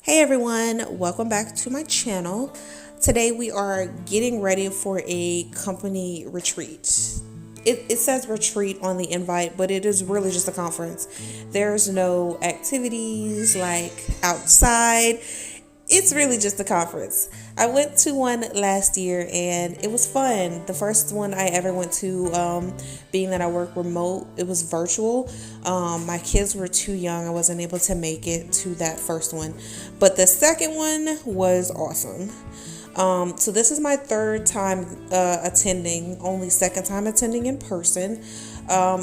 Hey everyone, welcome back to my channel. Today we are getting ready for a company retreat. It says retreat on the invite, but it is really just a conference. There's no activities like outside. It's really just a conference. I went to one last year and it was fun. The first one I ever went to, being that I work remote, it was virtual. My kids were too young. I wasn't able to make it to that first one. But the second one was awesome. So this is my third time attending, only second time attending in person.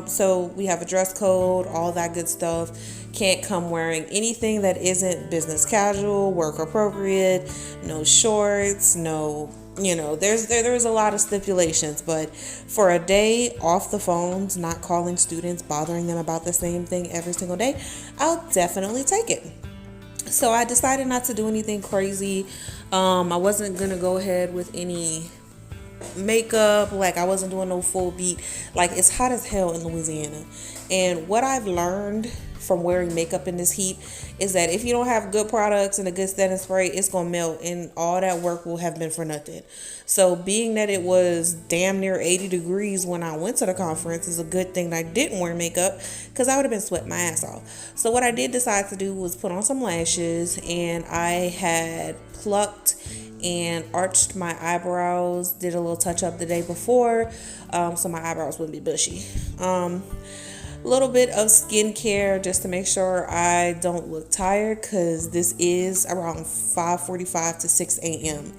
So we have a dress code, all that good stuff. Can't come wearing anything that isn't business casual, work appropriate, no shorts, no, there's a lot of stipulations, but for a day off the phones, not calling students, bothering them about the same thing every single day, I'll definitely take it. So I decided not to do anything crazy. I wasn't gonna go ahead with any makeup, like I wasn't doing no full beat. Like, it's hot as hell in Louisiana, and what I've learned from wearing makeup in this heat is that if you don't have good products and a good setting spray, it's gonna melt and all that work will have been for nothing. So being that it was damn near 80 degrees when I went to the conference, is a good thing that I didn't wear makeup, because I would have been sweating my ass off. So what I did decide to do was put on some lashes, and I had plucked and arched my eyebrows, did a little touch up the day before, so my eyebrows wouldn't be bushy. A little bit of skincare just to make sure I don't look tired, because this is around 5:45 to 6 a.m.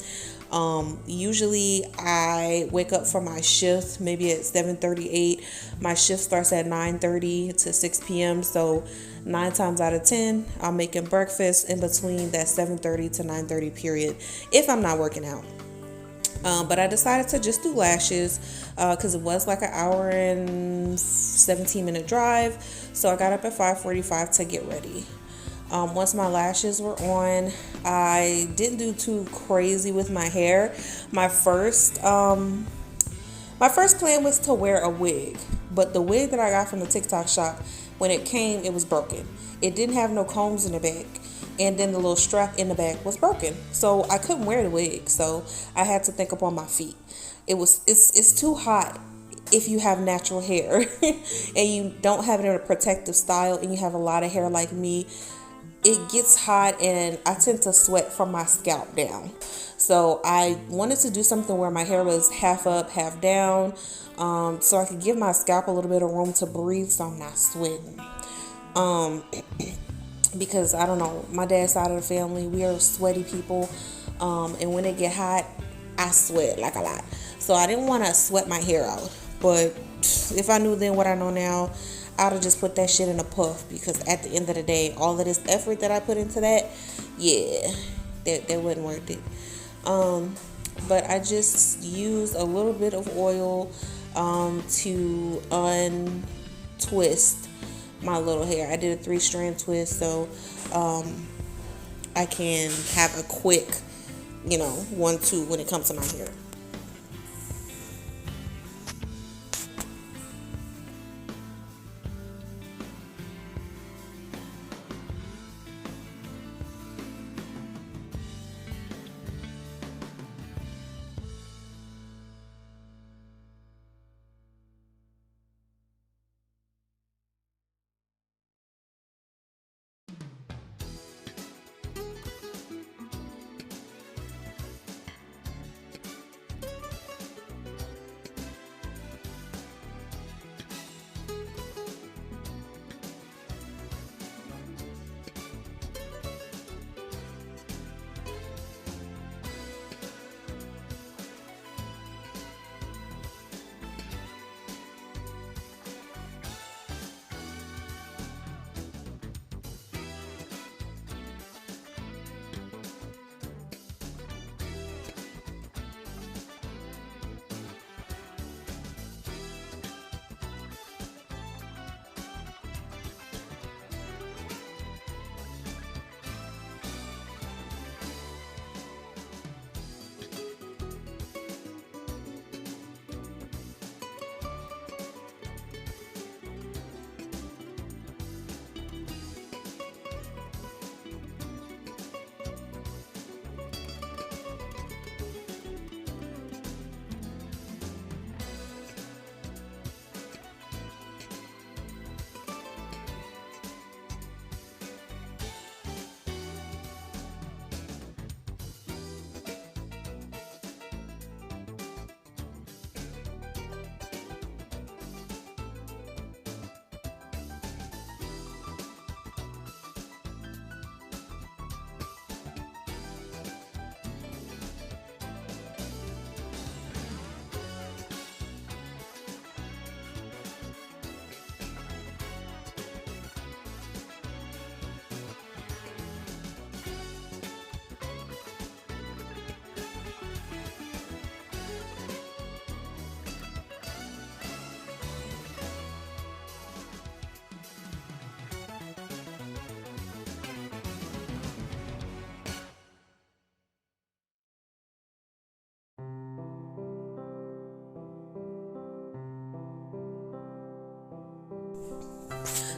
Usually I wake up from my shift maybe at 7:38. My shift starts at 9:30 to 6 p.m. So 9 times out of 10, I'm making breakfast in between that 7:30 to 9:30 period if I'm not working out. But I decided to just do lashes because it was like an hour and 17-minute drive. So I got up at 5:45 to get ready. Once my lashes were on, I didn't do too crazy with my hair. My first plan was to wear a wig, but the wig that I got from the TikTok shop, when it came, it was broken. It didn't have no combs in the back, and then the little strap in the back was broken. So I couldn't wear the wig, so I had to think upon my feet. It's too hot if you have natural hair and you don't have it in a protective style and you have a lot of hair like me. It gets hot and I tend to sweat from my scalp down. So I wanted to do something where my hair was half up, half down, so I could give my scalp a little bit of room to breathe so I'm not sweating. Because I don't know, my dad's side of the family, we are sweaty people, and when it get hot, I sweat like a lot. So I didn't want to sweat my hair out, but if I knew then what I know now, I'd have just put that shit in a puff, because at the end of the day, all of this effort that I put into that, yeah, that wasn't worth it. But I just used a little bit of oil to untwist my little hair. I did a 3-strand twist, so I can have a quick, 1-2 when it comes to my hair.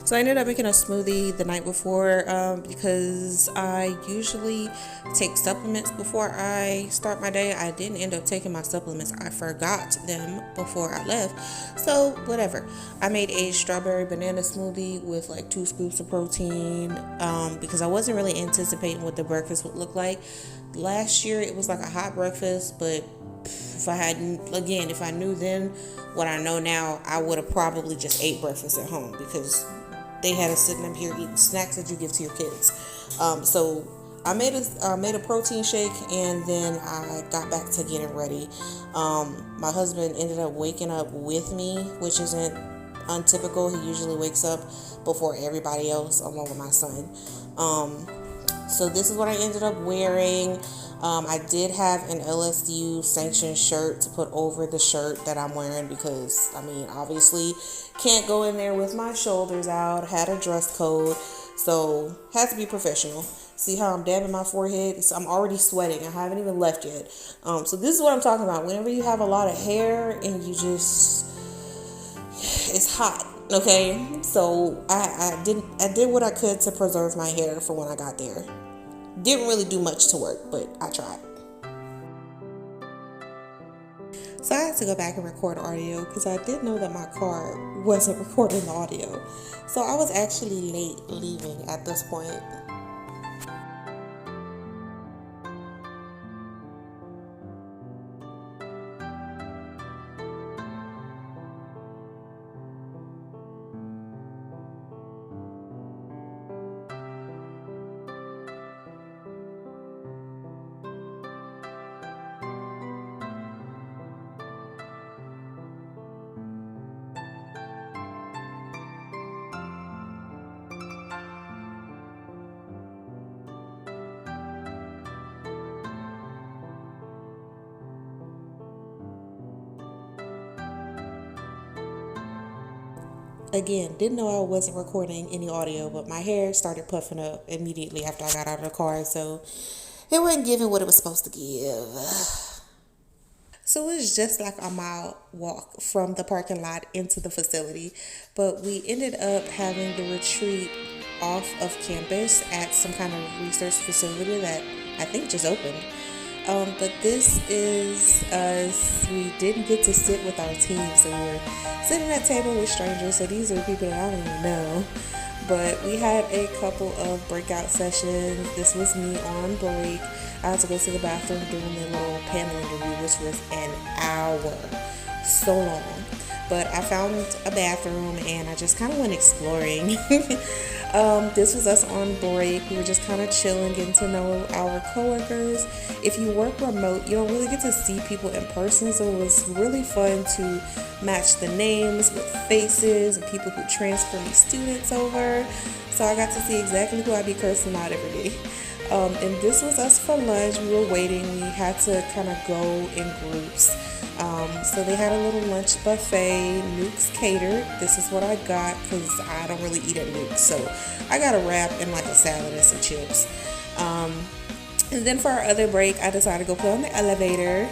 So I ended up making a smoothie the night before because I usually take supplements before I start my day. I didn't end up taking my supplements. I forgot them before I left. So whatever. I made a strawberry banana smoothie with like 2 scoops of protein because I wasn't really anticipating what the breakfast would look like. Last year it was like a hot breakfast, but if I knew then what I know now, I would have probably just ate breakfast at home because they had us sitting up here eating snacks that you give to your kids. So I made a protein shake, and then I got back to getting ready. My husband ended up waking up with me, which isn't untypical. He usually wakes up before everybody else, along with my son. So this is what I ended up wearing. I did have an LSU sanctioned shirt to put over the shirt that I'm wearing because, obviously can't go in there with my shoulders out. Had a dress code, so had to be professional. See how I'm dabbing my forehead? So I'm already sweating. I haven't even left yet. So this is what I'm talking about. Whenever you have a lot of hair and it's hot. Okay, so I did what I could to preserve my hair for when I got there. Didn't really do much to work, but I tried. So I had to go back and record audio because I didn't know that my car wasn't recording the audio. So I was actually late leaving at this point. Again, didn't know I wasn't recording any audio, but my hair started puffing up immediately after I got out of the car, so it wasn't giving what it was supposed to give. So it was just like a mile walk from the parking lot into the facility, but we ended up having the retreat off of campus at some kind of research facility that I think just opened. But this is us. We didn't get to sit with our team, so we were sitting at a table with strangers. So these are people that I don't even know. But we had a couple of breakout sessions. This was me on break. I had to go to the bathroom during the little panel interview, which was an hour. So long. But I found a bathroom and I just kind of went exploring. This was us on break. We were just kind of chilling, getting to know our coworkers. If you work remote, you don't really get to see people in person, so it was really fun to match the names with faces and people who transfer me students over. So I got to see exactly who I'd be cursing out every day. And this was us for lunch. We were waiting. We had to kind of go in groups. So they had a little lunch buffet. Nuke's catered. This is what I got because I don't really eat at Nuke's. So I got a wrap and like a salad and some chips. And then for our other break, I decided to go play on the elevator.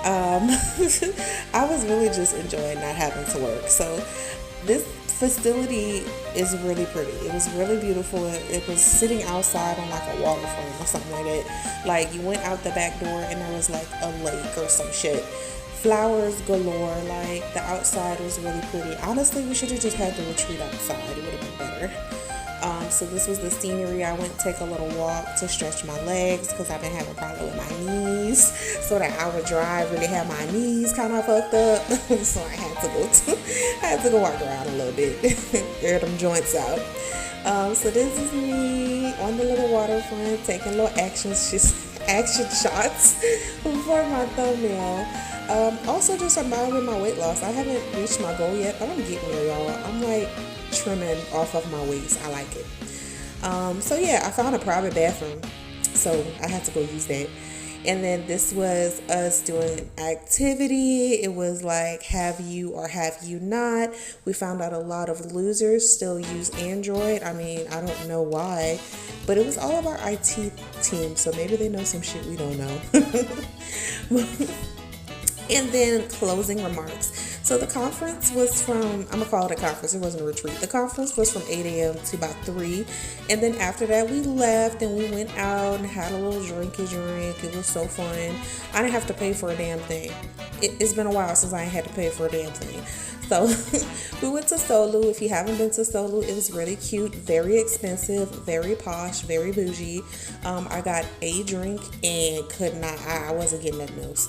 I was really just enjoying not having to work. So this facility is really pretty. It was really beautiful. It was sitting outside on like a waterfront or something like that. Like you went out the back door and there was like a lake or some shit. Flowers galore. Like the outside was really pretty. Honestly, we should have just had the retreat outside. It would have been better. So this was the scenery. I went to take a little walk to stretch my legs because I've been having problems with my knees. So that hour drive really had my knees kind of fucked up. So I had to go walk around a little bit, air them joints out. So this is me on the little waterfront taking little action shots for my thumbnail. Also just admiring my weight loss. I haven't reached my goal yet, but I'm getting there, y'all. I'm like trimming off of my waist. I like it. So yeah, I found a private bathroom, so I had to go use that. And then this was us doing an activity. It was like have you or have you not. We found out a lot of losers still use Android. I mean, I don't know why, but it was all of our IT team, so maybe they know some shit we don't know. And then closing remarks. So the conference was from, I'm going to call it a conference, it wasn't a retreat. The conference was from 8 a.m. to about 3. And then after that, we left and we went out and had a little drinky drink. It was so fun. I didn't have to pay for a damn thing. It's been a while since I had to pay for a damn thing. So we went to Solu. If you haven't been to Solu, it was really cute, very expensive, very posh, very bougie. I got a drink and could not, I wasn't getting nothing else.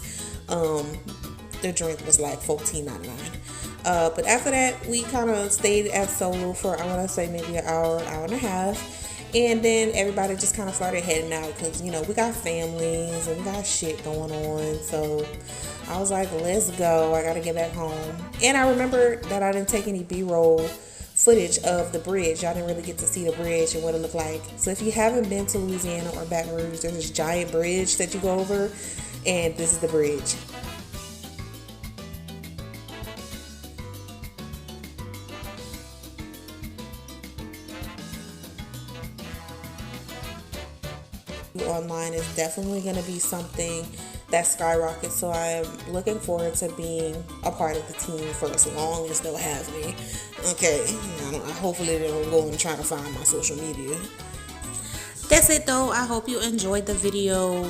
The drink was like $14.99. But after that, we kind of stayed at Solu for, I want to say maybe an hour and a half. And then everybody just kind of started heading out because, you know, we got families and we got shit going on. So I was like, let's go. I got to get back home. And I remember that I didn't take any B-roll footage of the bridge. Y'all didn't really get to see the bridge and what it looked like. So if you haven't been to Louisiana or Baton Rouge, there's this giant bridge that you go over. And this is the bridge. Online is definitely going to be something that skyrockets, so I'm looking forward to being a part of the team for as long as they'll have me. Okay, hopefully they don't go and try to find my social media. That's it though. I hope you enjoyed the video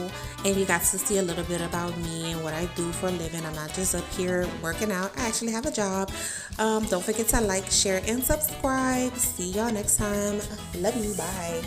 and you got to see a little bit about me and what I do for a living. I'm not just up here working out. I actually have a job. Don't forget to like, share, and subscribe. See y'all next time. Love you. Bye.